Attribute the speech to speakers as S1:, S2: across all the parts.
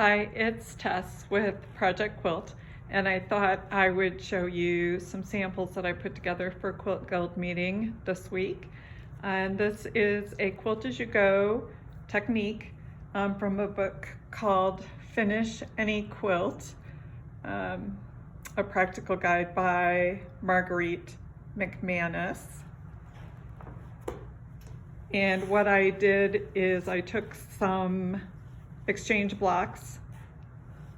S1: Hi, it's Tess with Project Quilt, and I thought I would show you some samples that I put together for Quilt Guild meeting this week. And this is a Quilt As You Go technique from a book called Finish Any Quilt, a practical guide by Marguerite McManus. And what I did is I took some exchange blocks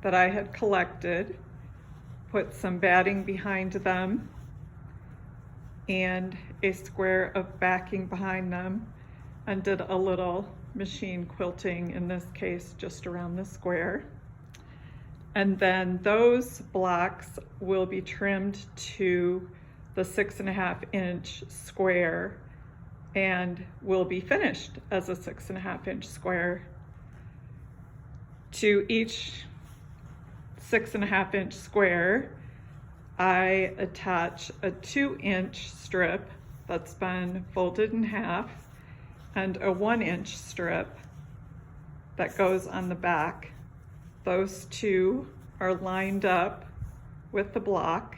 S1: that I had collected, put some batting behind them and a square of backing behind them, and did a little machine quilting, in this case just around the square. And then those blocks will be trimmed to the 6.5 inch square and will be finished as a 6.5 inch square. To each 6.5 inch square, I attach a 2 inch strip that's been folded in half and a 1 inch strip that goes on the back. Those two are lined up with the block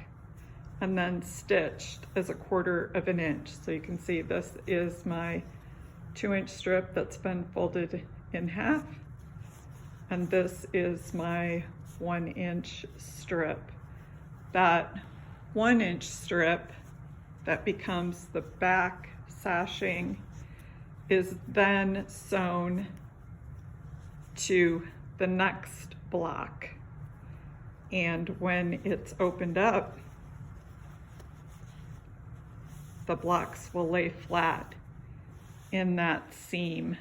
S1: and then stitched as 1/4 inch. So you can see this is my 2 inch strip that's been folded in half, and this is my 1 inch strip. That 1 inch strip that becomes the back sashing is then sewn to the next block, and when it's opened up, the blocks will lay flat in that seam.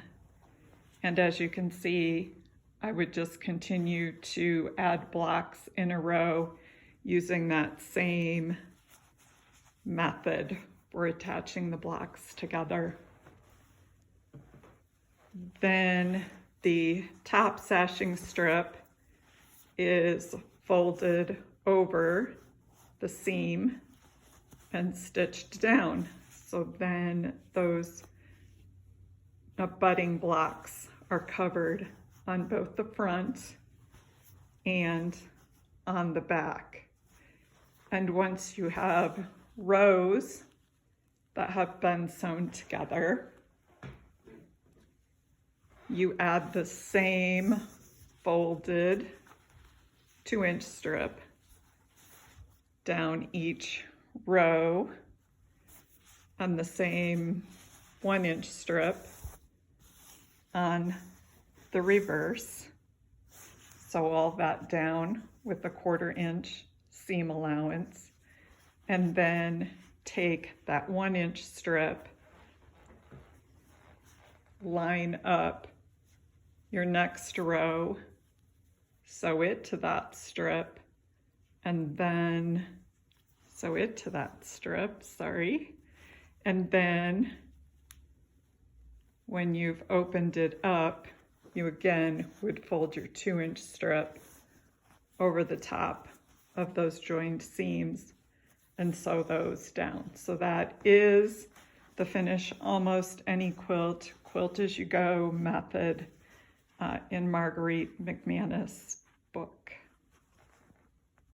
S1: And as you can see, I would just continue to add blocks in a row using that same method for attaching the blocks together. Then the top sashing strip is folded over the seam and stitched down. So then those abutting blocks are covered on both the front and on the back. And once you have rows that have been sewn together, you add the same folded 2 inch strip down each row and the same 1 inch strip on the reverse. So all that down with a 1/4 inch seam allowance, and then take that 1 inch strip, line up your next row, sew it to that strip, and then sew it to that strip, and then when you've opened it up, you again would fold your 2 inch strip over the top of those joined seams and sew those down. So that is the Finish Almost Any Quilt, Quilt As You Go method in Marguerite McManus' book.